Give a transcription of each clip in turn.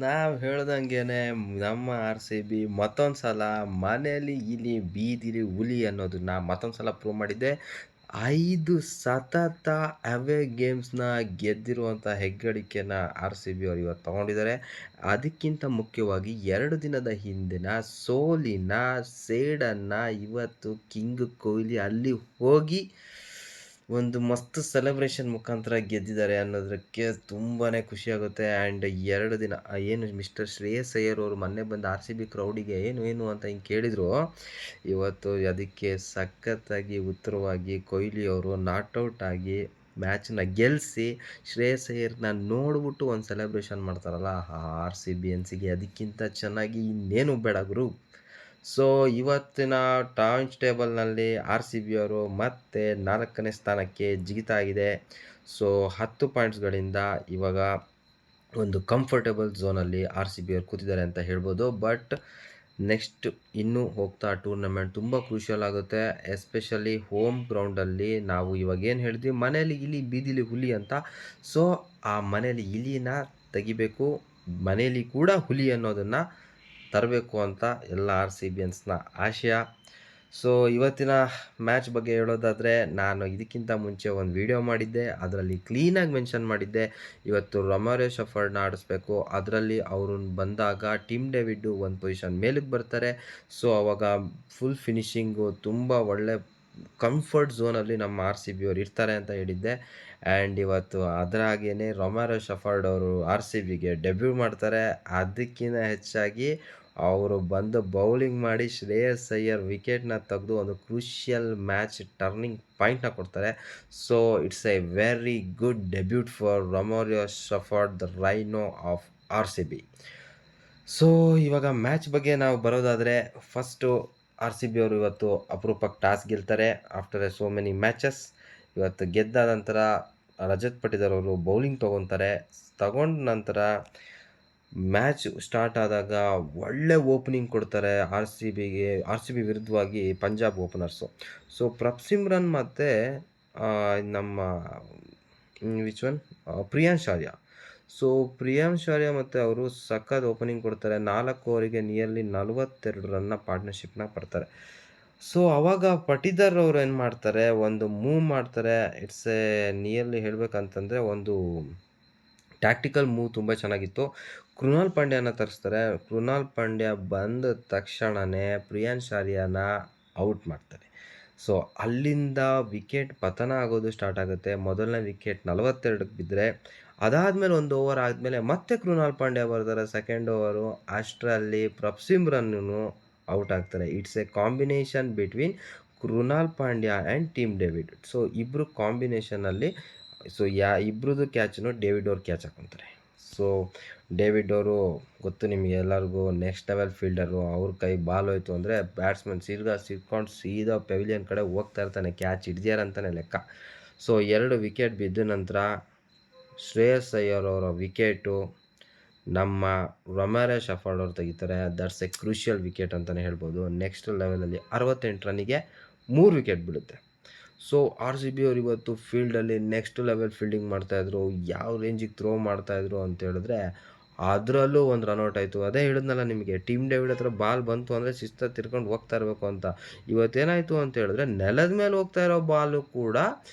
ನಾವು ಹೇಳ್ದಂಗೆನೆ ನಮ್ಮ RCB ಮತ್ತೊಂದು ಸಲ ಮನೇಲಿ ಇಲಿ, ಬೀದಿಲಿ ಹುಲಿ ಅನ್ನೋದನ್ನ ಮತ್ತೊಂದು ಸಲ ಪ್ರೂವ್ ಮಾಡಿದೆ. 5 ಸತತ ಅವೇ ಗೇಮ್ಸ್‌ನ ಗೆದ್ದಿರುವಂಥ ಹೆಗ್ಗಳಿಕೆನ RCB ಅವ್ರು ಇವತ್ತು ತಗೊಂಡಿದ್ದಾರೆ. ಅದಕ್ಕಿಂತ ಮುಖ್ಯವಾಗಿ 2 ದಿನದ ಹಿಂದಿನ ಸೋಲಿನ ಸೇಡನ್ನ ಇವತ್ತು ಕಿಂಗ್ ಕೊಹ್ಲಿ ಅಲ್ಲಿ ಹೋಗಿ ಒಂದು ಮಸ್ತ್ ಸೆಲೆಬ್ರೇಷನ್ ಮುಖಾಂತರ ಗೆದ್ದಿದ್ದಾರೆ ಅನ್ನೋದಕ್ಕೆ ತುಂಬಾನೇ ಖುಷಿಯಾಗುತ್ತೆ. ಆ್ಯಂಡ್ 2 ದಿನ ಏನು ಮಿಸ್ಟರ್ ಶ್ರೇಯಸ್ ಅಯ್ಯರ್ ಅವರು ಮೊನ್ನೆ ಬಂದು RCB ಕ್ರೌಡಿಗೆ ಏನು ಅಂತ ಹಿಂಗೆ ಕೇಳಿದ್ರು. ಇವತ್ತು ಅದಕ್ಕೆ ಸಖತ್ತಾಗಿ ಉತ್ತರವಾಗಿ ಕೊಹ್ಲಿ ಅವರು ನಾಟ್ ಔಟ್ ಆಗಿ ಮ್ಯಾಚನ್ನ ಗೆಲ್ಲಿಸಿ ಶ್ರೇಯಸ್ ಅಯ್ಯರ್‌ನ ನೋಡ್ಬಿಟ್ಟು ಒಂದು ಸೆಲೆಬ್ರೇಷನ್ ಮಾಡ್ತಾರಲ್ಲ, RCBಯನ್ಸಿಗೆ ಅದಕ್ಕಿಂತ ಚೆನ್ನಾಗಿ ಇನ್ನೇನು ಬೇಡ ಗುರು. ಸೊ ಇವತ್ತಿನ ಟಾಂಚ್ ಟೇಬಲ್‌ನಲ್ಲಿ RCB ಅವರು ಮತ್ತೆ 4ನೇ ಸ್ಥಾನಕ್ಕೆ ಜಿಗಿತಾ ಇದೆ. ಸೊ 10 ಪಾಯಿಂಟ್ಸ್‌ಗಳಿಂದ ಇವಾಗ ಒಂದು ಕಂಫರ್ಟಬಲ್ ಝೋನಲ್ಲಿ RCB ಅವರು ಕೂತಿದ್ದಾರೆ ಅಂತ ಹೇಳ್ಬೋದು. ಬಟ್ ನೆಕ್ಸ್ಟ್ ಇನ್ನೂ ಹೋಗ್ತಾ ಟೂರ್ನಮೆಂಟ್ ತುಂಬ ಕ್ರೂಷಿಯಲ್ ಆಗುತ್ತೆ. ಎಸ್ಪೆಷಲಿ ಹೋಮ್ ಗ್ರೌಂಡಲ್ಲಿ ನಾವು ಇವಾಗ ಏನು ಹೇಳಿದ್ವಿ, ಮನೇಲಿ ಇಲಿ ಬೀದಿಲಿ ಹುಲಿ ಅಂತ. ಸೊ ಆ ಮನೇಲಿ ಇಲಿನ ತೆಗಿಬೇಕು, ಮನೇಲಿ ಕೂಡ ಹುಲಿ ಅನ್ನೋದನ್ನು ತರಬೇಕು ಅಂತ ಎಲ್ಲ RCBಯನ್ಸ್‌ನ ಆಶಯ. ಸೊ ಇವತ್ತಿನ ಮ್ಯಾಚ್ ಬಗ್ಗೆ ಹೇಳೋದಾದರೆ, ನಾನು ಇದಕ್ಕಿಂತ ಮುಂಚೆ ಒಂದು ವಿಡಿಯೋ ಮಾಡಿದ್ದೆ. ಅದರಲ್ಲಿ ಕ್ಲೀನಾಗಿ ಮೆನ್ಷನ್ ಮಾಡಿದ್ದೆ, ಇವತ್ತು ರೊಮಾರಿಯೋ ಶೆಫರ್ಡ್‌ನ ಆಡಿಸ್ಬೇಕು. ಅದರಲ್ಲಿ ಅವರು ಬಂದಾಗ ಟಿಮ್ ಡೇವಿಡ್ ಒಂದು ಪೊಸಿಷನ್ ಮೇಲಕ್ಕೆ ಬರ್ತಾರೆ. ಸೊ ಅವಾಗ ಫುಲ್ ಫಿನಿಶಿಂಗು ತುಂಬ ಒಳ್ಳೆ ಕಂಫರ್ಟ್ ಝೋನಲ್ಲಿ ನಮ್ಮ RCB ಅವ್ರು ಇರ್ತಾರೆ ಅಂತ ಹೇಳಿದ್ದೆ. ಆ್ಯಂಡ್ ಇವತ್ತು ಅದರ ಹಾಗೇನೆ ರೊಮಾರಿಯೋ ಶೆಫರ್ಡ್ ಅವರು RCBಗೆ ಡೆಬ್ಯೂ ಮಾಡ್ತಾರೆ. ಅದಕ್ಕಿಂತ ಹೆಚ್ಚಾಗಿ ಅವರು ಬಂದು ಬೌಲಿಂಗ್ ಮಾಡಿ ಶ್ರೇಯಸ್ ಅಯ್ಯರ್ ವಿಕೆಟ್‌ನ ತೆಗೆದು ಒಂದು ಕ್ರೂಷಿಯಲ್ ಮ್ಯಾಚ್ ಟರ್ನಿಂಗ್ ಪಾಯಿಂಟ್‌ನ ಕೊಡ್ತಾರೆ. So it's a very good debut for Romario Shepherd, the rhino of RCB. So ಇವಾಗ ಮ್ಯಾಚ್ ಬಗ್ಗೆ ನಾವು ಬರೋದಾದರೆ, ಫಸ್ಟು RCB ಅವರು ಇವತ್ತು ಅಪರೂಪಕ್ಕೆ ಟಾಸ್ ಗೆಲ್ತಾರೆ ಆಫ್ಟರ್ ಸೋ ಮೆನಿ ಮ್ಯಾಚಸ್. ಇವತ್ತು ಗೆದ್ದ ನಂತರ ರಜತ್ ಪಟಿದಾರ್ ಅವರು ಬೌಲಿಂಗ್ ತೊಗೊತಾರೆ. ತಗೊಂಡ ನಂತರ ಮ್ಯಾಚ್ ಸ್ಟಾರ್ಟ್ ಆದಾಗ ಒಳ್ಳೆ ಓಪನಿಂಗ್ ಕೊಡ್ತಾರೆ RCB ವಿರುದ್ಧವಾಗಿ ಪಂಜಾಬ್ ಓಪನರ್ಸು. ಸೊ ಪ್ರಭ್ಸಿಮ್ರನ್ ಮತ್ತು ನಮ್ಮ which one Priyansh Arya. So Priyansh Arya ಮತ್ತು ಅವರು ಸಖತ್ ಓಪನಿಂಗ್ ಕೊಡ್ತಾರೆ. 4 ಓವರಿಗೆ ನಿಯರ್ಲಿ 42 ರನ್ನ ಪಾರ್ಟ್ನರ್ಶಿಪ್ನ ಪಡ್ತಾರೆ. ಸೊ ಅವಾಗ ಪಟಿದಾರ್ ಅವರು ಏನು ಮಾಡ್ತಾರೆ, ಒಂದು ಮೂವ್ ಮಾಡ್ತಾರೆ. ಇಟ್ಸ್ ಎ ನಿಯರ್ಲಿ ಹೇಳಬೇಕಂತಂದರೆ ಒಂದು ಟ್ಯಾಕ್ಟಿಕಲ್ ಮೂವ್ ತುಂಬ ಚೆನ್ನಾಗಿತ್ತು. ಕೃಣಾಲ್ ಪಾಂಡ್ಯನ ತರಿಸ್ತಾರೆ. ಕೃಣಾಲ್ ಪಾಂಡ್ಯ ಬಂದ ತಕ್ಷಣವೇ ಪ್ರಿಯಾಂಶ್ ಆರ್ಯನ ಔಟ್ ಮಾಡ್ತಾರೆ. ಸೊ ಅಲ್ಲಿಂದ ವಿಕೆಟ್ ಪತನ ಆಗೋದು ಸ್ಟಾರ್ಟ್ ಆಗುತ್ತೆ. ಮೊದಲನೇ ವಿಕೆಟ್ 42ಕ್ಕೆ ಬಿದ್ದರೆ, ಅದಾದಮೇಲೆ ಒಂದು ಓವರ್ ಆದಮೇಲೆ ಮತ್ತೆ ಕೃಣಾಲ್ ಪಾಂಡ್ಯ ಬರ್ತಾರೆ ಸೆಕೆಂಡ್ ಓವರು. ಅಷ್ಟರಲ್ಲಿ ಪ್ರಭ್ಸಿಮ್ರನ್ನೂ ಔಟ್ ಆಗ್ತಾರೆ. It's a combination between Krunal Pandya and Tim David. So ಇಬ್ಬರು ಕಾಂಬಿನೇಷನಲ್ಲಿ ಸೊ ಇಬ್ರದ್ದು ಕ್ಯಾಚನ್ನು ಡೇವಿಡ್ ಅವ್ರು ಕ್ಯಾಚ್ ಹಾಕೊತಾರೆ. ಸೊ ಡೇವಿಡ್ ಅವರು ಗೊತ್ತು ನಿಮಗೆ ಎಲ್ಲರಿಗೂ, ನೆಕ್ಸ್ಟ್ ಲೆವೆಲ್ ಫೀಲ್ಡರು. ಅವ್ರ ಕೈ ಬಾಲ್ ಹೋಯ್ತು ಅಂದರೆ ಬ್ಯಾಟ್ಸ್ಮನ್ ಸೀದಾ ಪೆವಿಲಿಯನ್ ಕಡೆ ಹೋಗ್ತಾ ಇರ್ತಾನೆ, ಕ್ಯಾಚ್ ಹಿಡ್ದ್ಯಾರ ಅಂತಲೇ ಲೆಕ್ಕ. ಸೊ 2 ವಿಕೆಟ್ ಬಿದ್ದ ನಂತರ ಶ್ರೇಯಸ್ ಅಯ್ಯರ್ ಅವರ ವಿಕೆಟು ನಮ್ಮ ರೊಮಾರಿಯೋ ಶೆಫರ್ಡ್ ಅವರು ತೆಗಿತಾರೆ. ದಟ್ಸ್ ಎ ಕ್ರೂಷಿಯಲ್ ವಿಕೆಟ್ ಅಂತಲೇ ಹೇಳ್ಬೋದು. ನೆಕ್ಸ್ಟ್ ಲೆವೆಲಲ್ಲಿ 68 ರನ್ನಿಗೆ 3 ವಿಕೆಟ್ ಬೀಳುತ್ತೆ. ಸೊ RCB ಅವರು ಇವತ್ತು ಫೀಲ್ಡಲ್ಲಿ ನೆಕ್ಸ್ಟ್ ಲೆವೆಲ್ ಫೀಲ್ಡಿಂಗ್ ಮಾಡ್ತಾಯಿದ್ರು. ಯಾವ ರೇಂಜಿಗೆ ಥ್ರೋ ಮಾಡ್ತಾಯಿದ್ರು ಅಂತ ಹೇಳಿದ್ರೆ, ಅದರಲ್ಲೂ ಒಂದು ರನ್ಔಟ್ ಆಯಿತು. ಅದೇ ಹೇಳಿದ್ನಲ್ಲ ನಿಮಗೆ, ಟಿಮ್ ಡೇವಿಡ್ ಹತ್ರ ಬಾಲ್ ಬಂತು ಅಂದರೆ ಶಿಸ್ತಾಗಿ ತಿರ್ಕೊಂಡು ಹೋಗ್ತಾ ಇರಬೇಕು ಅಂತ. ಇವತ್ತೇನಾಯಿತು ಅಂತ ಹೇಳಿದ್ರೆ, ನೆಲದ ಮೇಲೆ ಹೋಗ್ತಾ ಇರೋ ಬಾಲು ಕೂಡ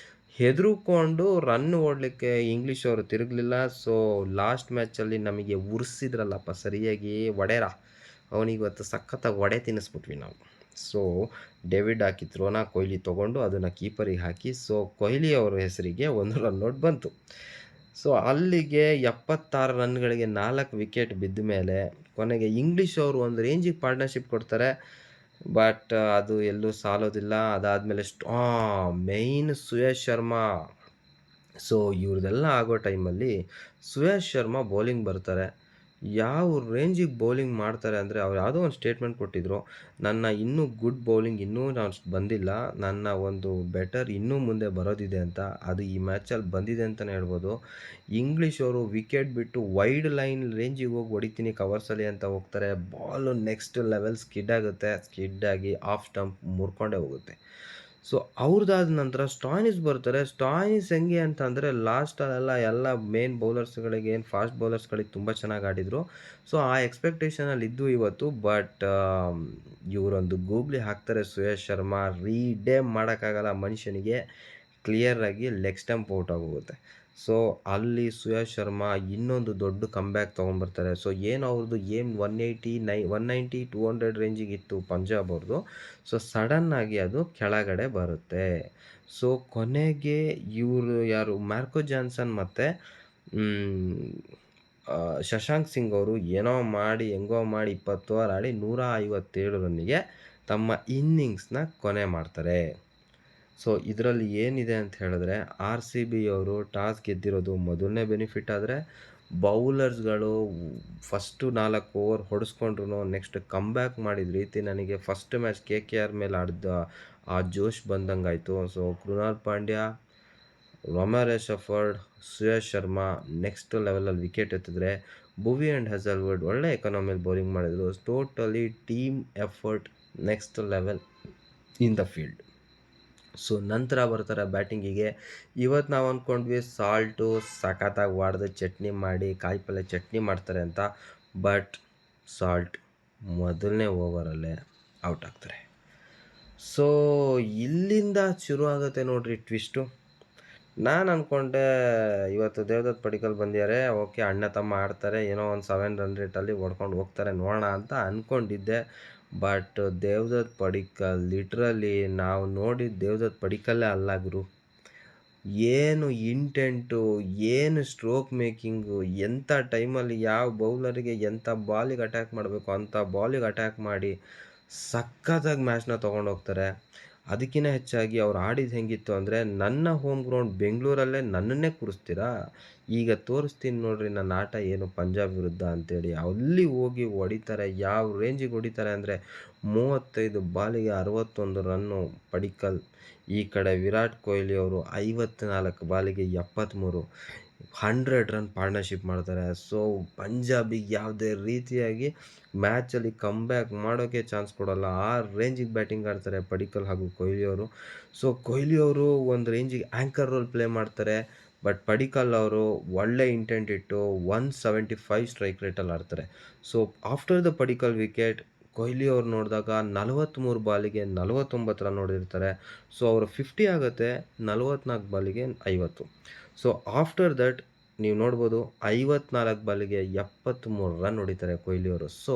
ಹೆದರ್ಕೊಂಡು ರನ್ ಓಡಲಿಕ್ಕೆ ಇಂಗ್ಲೀಷ್ ಅವರು ತಿರುಗಲಿಲ್ಲ. ಸೊ ಲಾಸ್ಟ್ ಮ್ಯಾಚಲ್ಲಿ ನಮಗೆ ಉರಿಸಿದ್ರಲ್ಲಪ್ಪ ಸರಿಯಾಗಿ ಒಡೆರ, ಅವನಿಗೆ ಇವತ್ತು ಸಖತ್ತಾಗಿ ಒಡೆ ತಿನ್ನಿಸ್ಬಿಟ್ವಿ ನಾವು. ಸೊ ಡೇವಿಡ್ ಹಾಕಿ ಥ್ರೋನ ಕೊಹ್ಲಿ ತೊಗೊಂಡು ಅದನ್ನು ಕೀಪರಿಗೆ ಹಾಕಿ, ಸೊ ಕೊಹ್ಲಿ ಅವರ ಹೆಸರಿಗೆ ಒಂದು ರನ್ಔಟ್ ಬಂತು. ಸೊ ಅಲ್ಲಿಗೆ 76 ರನ್ಗಳಿಗೆ 4 ವಿಕೆಟ್ ಬಿದ್ದ ಮೇಲೆ ಕೊನೆಗೆ ಇಂಗ್ಲೀಷ್ ಅವರು ಒಂದು ರೇಂಜಿಗೆ ಪಾರ್ಟ್ನರ್ಶಿಪ್ ಕೊಡ್ತಾರೆ. ಬಟ್ ಅದು ಎಲ್ಲೂ ಸಾಲೋದಿಲ್ಲ. ಅದಾದಮೇಲೆ ಮೇಯ್ನ್ ಸುಯೇಶ್ ಶರ್ಮಾ. ಸೊ ಇವ್ರದ್ದೆಲ್ಲ ಆಗೋ ಟೈಮಲ್ಲಿ ಸುಯೇಶ್ ಶರ್ಮಾ ಬೌಲಿಂಗ್ ಬರ್ತಾರೆ. ಯಾವ ರೇಂಜಿಗೆ ಬೌಲಿಂಗ್ ಮಾಡ್ತಾರೆ ಅಂದರೆ, ಅವ್ರು ಯಾವುದೋ ಒಂದು ಸ್ಟೇಟ್ಮೆಂಟ್ ಕೊಟ್ಟಿದ್ದರು, ನನ್ನ ಇನ್ನೂ ಗುಡ್ ಬೌಲಿಂಗ್ ಇನ್ನೂ ಬಂದಿಲ್ಲ, ನನ್ನ ಒಂದು ಬೆಟರ್ ಇನ್ನೂ ಮುಂದೆ ಬರೋದಿದೆ ಅಂತ. ಅದು ಈ ಮ್ಯಾಚಲ್ಲಿ ಬಂದಿದೆ ಅಂತಲೇ ಹೇಳ್ಬೋದು. ಇಂಗ್ಲೀಷ್ ಅವರು ವಿಕೆಟ್ ಬಿಟ್ಟು ವೈಡ್ ಲೈನ್ ರೇಂಜಿಗೆ ಹೋಗಿ ಹೊಡಿತೀನಿ ಕವರ್ಸಲ್ಲಿ ಅಂತ ಹೋಗ್ತಾರೆ. ಬಾಲು ನೆಕ್ಸ್ಟ್ ಲೆವೆಲ್ ಸ್ಕಿಡ್ ಆಗುತ್ತೆ. ಸ್ಕಿಡ್ ಆಗಿ ಆಫ್ ಸ್ಟಂಪ್ ಮುರ್ಕೊಂಡೇ ಹೋಗುತ್ತೆ. ಸೊ ಅವ್ರದ್ದಾದ ನಂತರ ಸ್ಟಾಯ್ನಿಸ್ ಬರ್ತಾರೆ. ಸ್ಟಾಯ್ನಿಸ್ ಹೆಂಗೆ ಅಂತಂದರೆ ಲಾಸ್ಟಲ್ಲೆಲ್ಲ ಎಲ್ಲ ಮೇನ್ ಬೌಲರ್ಸ್‌ಗಳಿಗೆ ಏನು ಫಾಸ್ಟ್ ಬೌಲರ್ಸ್‌ಗಳಿಗೆ ತುಂಬ ಚೆನ್ನಾಗಿ ಆಡಿದ್ರು. ಸೊ ಆ ಎಕ್ಸ್‌ಪೆಕ್ಟೇಷನಲ್ಲಿ ಇದ್ದು ಇವತ್ತು. ಬಟ್ ಇವರೊಂದು ಗೂಗ್ಲಿ ಹಾಕ್ತಾರೆ ಸುಯೇಶ್ ಶರ್ಮಾ. ರೀಡೇ ಮಾಡೋಕ್ಕಾಗಲ್ಲ ಮನುಷ್ಯನಿಗೆ. ಕ್ಲಿಯರಾಗಿ ಲೆಗ್ ಸ್ಟಂಪ್ ಔಟ್ ಆಗೋಗುತ್ತೆ. ಸೊ ಅಲ್ಲಿ ಸುಯೇಶ್ ಶರ್ಮಾ ಇನ್ನೊಂದು ದೊಡ್ಡ ಕಮ್‌ಬ್ಯಾಕ್ ತೊಗೊಂಡ್ಬರ್ತಾರೆ. ಸೊ ಏನು ಅವ್ರದ್ದು ಏಮ್ 190, 200 ರೇಂಜಿಗಿತ್ತು ಪಂಜಾಬ್ ಅವ್ರದ್ದು. ಸೊ ಸಡನ್ನಾಗಿ ಅದು ಕೆಳಗಡೆ ಬರುತ್ತೆ. ಸೊ ಕೊನೆಗೆ ಇವರು ಯಾರು ಮಾರ್ಕೋ ಜಾನ್ಸನ್ ಮತ್ತು ಶಶಾಂಕ್ ಸಿಂಗ್ ಅವರು ಏನೋ ಮಾಡಿ ಹೆಂಗೋ ಮಾಡಿ 20 ಓವರ್ ಆಡಿ 157 ರನ್ನಿಗೆ ತಮ್ಮ ಇನ್ನಿಂಗ್ಸ್‌ನ ಕೊನೆ ಮಾಡ್ತಾರೆ. ಸೊ ಇದರಲ್ಲಿ ಏನಿದೆ ಅಂತ ಹೇಳಿದ್ರೆ RCB ಅವರು ಟಾಸ್ ಗೆದ್ದಿರೋದು ಮೊದಲನೇ ಬೆನಿಫಿಟ್. ಆದರೆ ಬೌಲರ್ಸ್‌ಗಳು ಫಸ್ಟು 4 ಓವರ್ ಹೊಡೆಸ್ಕೊಂಡ್ರು ನೆಕ್ಸ್ಟ್ ಕಮ್‌ಬ್ಯಾಕ್ ಮಾಡಿದ ರೀತಿ ನನಗೆ ಫಸ್ಟ್ ಮ್ಯಾಚ್ KKR ಮೇಲೆ ಆಡಿದ ಆ ಜೋಶ್ ಬಂದಂಗಾಯಿತು. So Krunal Pandya, Romario Shepherd, Suyash Sharma next ಲೆವೆಲಲ್ಲಿ ವಿಕೆಟ್ ಎತ್ತಿದ್ರೆ ಭುವಿ ಆ್ಯಂಡ್ ಹೆಜಲ್ವುಡ್ ಒಳ್ಳೆ ಎಕಾನಮಿಯಲ್ಲಿ ಬೌಲಿಂಗ್ ಮಾಡಿದರು. Totally team effort next level in the field. So ನಂತರ ಬರ್ತಾರೆ ಬ್ಯಾಟಿಂಗಿಗೆ. ಇವತ್ತು ನಾವು ಅಂದ್ಕೊಂಡ್ವಿ ಸಾಲ್ಟು ಸಖತ್ತಾಗಿ ಹೊಡ್ದು ಚಟ್ನಿ ಮಾಡಿ ಕಾಯಿ ಪಲ್ಯ ಚಟ್ನಿ ಮಾಡ್ತಾರೆ ಅಂತ. ಬಟ್ ಸಾಲ್ಟ್ ಮೊದಲನೇ ಓವರಲ್ಲೇ ಔಟ್ ಆಗ್ತಾರೆ. ಸೊ ಇಲ್ಲಿಂದ ಶುರು ಆಗುತ್ತೆ ನೋಡ್ರಿ ಟ್ವಿಸ್ಟು. ನಾನು ಅಂದ್ಕೊಂಡೆ ಇವತ್ತು ದೇವದತ್ ಪಡಿಕ್ಕಲ್ ಬಂದಿದ್ದಾರೆ, ಓಕೆ ಅಣ್ಣ ತಮ್ಮ ಆಡ್ತಾರೆ, ಏನೋ ಒಂದು 7 ರನ್ ರೇಟಲ್ಲಿ ಹೊಡ್ಕೊಂಡು ಹೋಗ್ತಾರೆ ನೋಡೋಣ ಅಂತ ಅಂದ್ಕೊಂಡಿದ್ದೆ. ಬಟ್ ದೇವದತ್ ಪಡಿಕ್ಕಲ್ ಲಿಟ್ರಲಿ ನಾವು ನೋಡಿದ ದೇವದತ್ ಪಡಿಕ್ಕಲ್ಲೇ ಅಲ್ಲ ಗುರು. ಏನು ಇಂಟೆಂಟು, ಏನು ಸ್ಟ್ರೋಕ್ ಮೇಕಿಂಗು, ಎಂಥ ಟೈಮಲ್ಲಿ ಯಾವ ಬೌಲರಿಗೆ ಎಂಥ ಬಾಲಿಗೆ ಅಟ್ಯಾಕ್ ಮಾಡಬೇಕು ಅಂಥ ಬಾಲಿಗೆ ಅಟ್ಯಾಕ್ ಮಾಡಿ ಸಖತ್ತಾಗಿ ಮ್ಯಾಚ್ನ ತೊಗೊಂಡೋಗ್ತಾರೆ. ಅದಕ್ಕಿಂತ ಹೆಚ್ಚಾಗಿ ಅವ್ರು ಆಡಿದ್ದು ಹೆಂಗಿತ್ತು ಅಂದರೆ, ನನ್ನ ಹೋಮ್ ಗ್ರೌಂಡ್ ಬೆಂಗಳೂರಲ್ಲೇ ನನ್ನನ್ನೇ ಕೂರಿಸ್ತೀರಾ, ಈಗ ತೋರಿಸ್ತೀನಿ ನೋಡ್ರಿ ನನ್ನ ಆಟ ಏನು ಪಂಜಾಬ್ ವಿರುದ್ಧ ಅಂತೇಳಿ. ಅಲ್ಲಿ ಹೋಗಿ ಹೊಡಿತಾರೆ. ಯಾವ ರೇಂಜಿಗೆ ಹೊಡಿತಾರೆ ಅಂದರೆ 35 ಬಾಲಿಗೆ 61 ರನ್ನು ಪಡಿಕ್ಕಲ್. ಈ ಕಡೆ ವಿರಾಟ್ ಕೊಹ್ಲಿ ಅವರು 54 ಬಾಲಿಗೆ 73, 100 ರನ್ ಪಾರ್ಟ್ನರ್ಶಿಪ್ ಮಾಡ್ತಾರೆ. ಸೊ ಪಂಜಾಬಿಗೆ ಯಾವುದೇ ರೀತಿಯಾಗಿ ಮ್ಯಾಚಲ್ಲಿ ಕಮ್‌ಬ್ಯಾಕ್ ಮಾಡೋಕ್ಕೆ ಚಾನ್ಸ್ ಕೊಡೋಲ್ಲ. ಆ ರೇಂಜಿಗೆ ಬ್ಯಾಟಿಂಗ್ ಆಡ್ತಾರೆ ಪಡಿಕ್ಕಲ್ ಹಾಗೂ ಕೊಹ್ಲಿ ಅವರು. ಸೊ ಕೊಹ್ಲಿ ಅವರು ಒಂದು ರೇಂಜಿಗೆ ಆ್ಯಂಕರ್ ರೋಲ್ ಪ್ಲೇ ಮಾಡ್ತಾರೆ. ಬಟ್ ಪಡಿಕ್ಕಲ್ ಅವರು ಒಳ್ಳೆ ಇಂಟೆಂಟ್ ಇಟ್ಟು 175 ಸ್ಟ್ರೈಕ್ ರೇಟಲ್ಲಿ ಆಡ್ತಾರೆ. So after the Padikkal wicket Kohli ಅವ್ರು ನೋಡಿದಾಗ 43 ಬಾಲಿಗೆ 49 ರನ್ ಹೊಡೆದಿರ್ತಾರೆ. ಸೊ ಅವರು 50 ಆಗುತ್ತೆ, 44 ಬಾಲಿಗೆ 50. ಸೊ ಆಫ್ಟರ್ ದಟ್ ನೀವು ನೋಡ್ಬೋದು 54 ಬಾಲಿಗೆ 73 ರನ್ ಹೊಡಿತಾರೆ ಕೊಹ್ಲಿ ಅವರು. So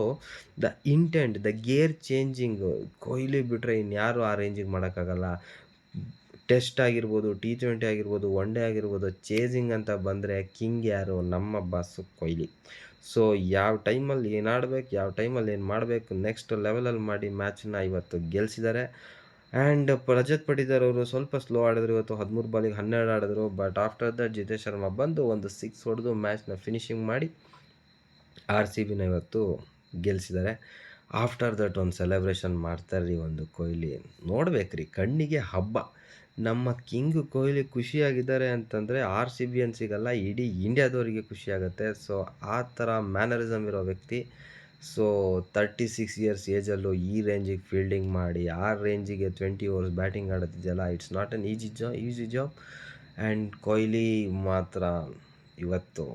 the intent, the gear changing Kohli ಬಿಟ್ಟರೆ ಇನ್ಯಾರು ಆ ರೇಂಜಿಗೆ ಮಾಡೋಕ್ಕಾಗಲ್ಲ. ಟೆಸ್ಟ್ ಆಗಿರ್ಬೋದು, T20 ಆಗಿರ್ಬೋದು, ಒನ್ ಡೇ ಆಗಿರ್ಬೋದು, ಚೇಸಿಂಗ್ ಅಂತ ಬಂದರೆ ಕಿಂಗ್ ಯಾರು? ನಮ್ಮ ಬಾಸು ಕೊಹ್ಲಿ. ಸೊ ಯಾವ ಟೈಮಲ್ಲಿ ಏನು ಆಡಬೇಕು, ಯಾವ ಟೈಮಲ್ಲಿ ಏನು ಮಾಡಬೇಕು, ನೆಕ್ಸ್ಟ್ ಲೆವೆಲಲ್ಲಿ ಮಾಡಿ ಮ್ಯಾಚನ್ನ ಇವತ್ತು ಗೆಲ್ಲಿಸಿದ್ದಾರೆ. ಆ್ಯಂಡ್ ರಜತ್ ಪಡಿದಾರ್ ಅವರು ಸ್ವಲ್ಪ ಸ್ಲೋ ಆಡಿದ್ರು ಇವತ್ತು. 13 ಬಾಲಿಗೆ 12 ಆಡಿದ್ರು. But after that Jitesh Sharma ಬಂದು ಒಂದು 6 ಹೊಡೆದು ಮ್ಯಾಚ್ನ ಫಿನಿಶಿಂಗ್ ಮಾಡಿ RCBನ ಇವತ್ತು ಗೆಲ್ಲಿಸಿದ್ದಾರೆ. ಆಫ್ಟರ್ ದಟ್ ಒಂದು ಸೆಲೆಬ್ರೇಷನ್ ಮಾಡ್ತಾರ್ರಿ ಒಂದು ಕೊಹ್ಲಿ. ನೋಡ್ಬೇಕ್ರಿ, ಕಣ್ಣಿಗೆ ಹಬ್ಬ. ನಮ್ಮ ಕಿಂಗ್ ಕೊಹ್ಲಿ ಖುಷಿಯಾಗಿದ್ದಾರೆ ಅಂತಂದರೆ RCBಯನ್ಸಿಗಲ್ಲ, ಇಡೀ ಇಂಡಿಯಾದವರಿಗೆ ಖುಷಿಯಾಗುತ್ತೆ. ಸೊ ಆ ಥರ ಮ್ಯಾನರಿಸಮ್ ಇರೋ ವ್ಯಕ್ತಿ. ಸೊ 36 ಇಯರ್ಸ್ ಏಜಲ್ಲೂ ಈ ರೇಂಜಿಗೆ ಫೀಲ್ಡಿಂಗ್ ಮಾಡಿ ಆ ರೇಂಜಿಗೆ 20 ಓವರ್ಸ್ ಬ್ಯಾಟಿಂಗ್ ಆಡೋದಿದೆಯಲ್ಲ, it's not an easy job. And Kohli ಮಾತ್ರ ಇವತ್ತು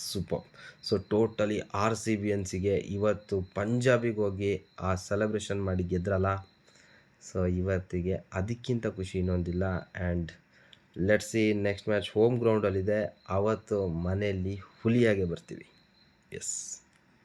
ಸೂಪರ್. ಸೊ ಟೋಟಲಿ RCBಯನ್ಸಿಗೆ ಇವತ್ತು ಪಂಜಾಬಿಗೆ ಹೋಗಿ ಆ ಸೆಲೆಬ್ರೇಷನ್ ಮಾಡಿ ಗೆದ್ರಲ್ಲ, ಸೊ ಇವತ್ತಿಗೆ ಅದಕ್ಕಿಂತ ಖುಷಿ ಇನ್ನೊಂದಿಲ್ಲ. And let's see next match home ಗ್ರೌಂಡಲ್ಲಿದೆ, ಅವತ್ತು ಮನೆಯಲ್ಲಿ ಹುಲಿಯಾಗೆ ಬರ್ತೀವಿ. ಎಸ್.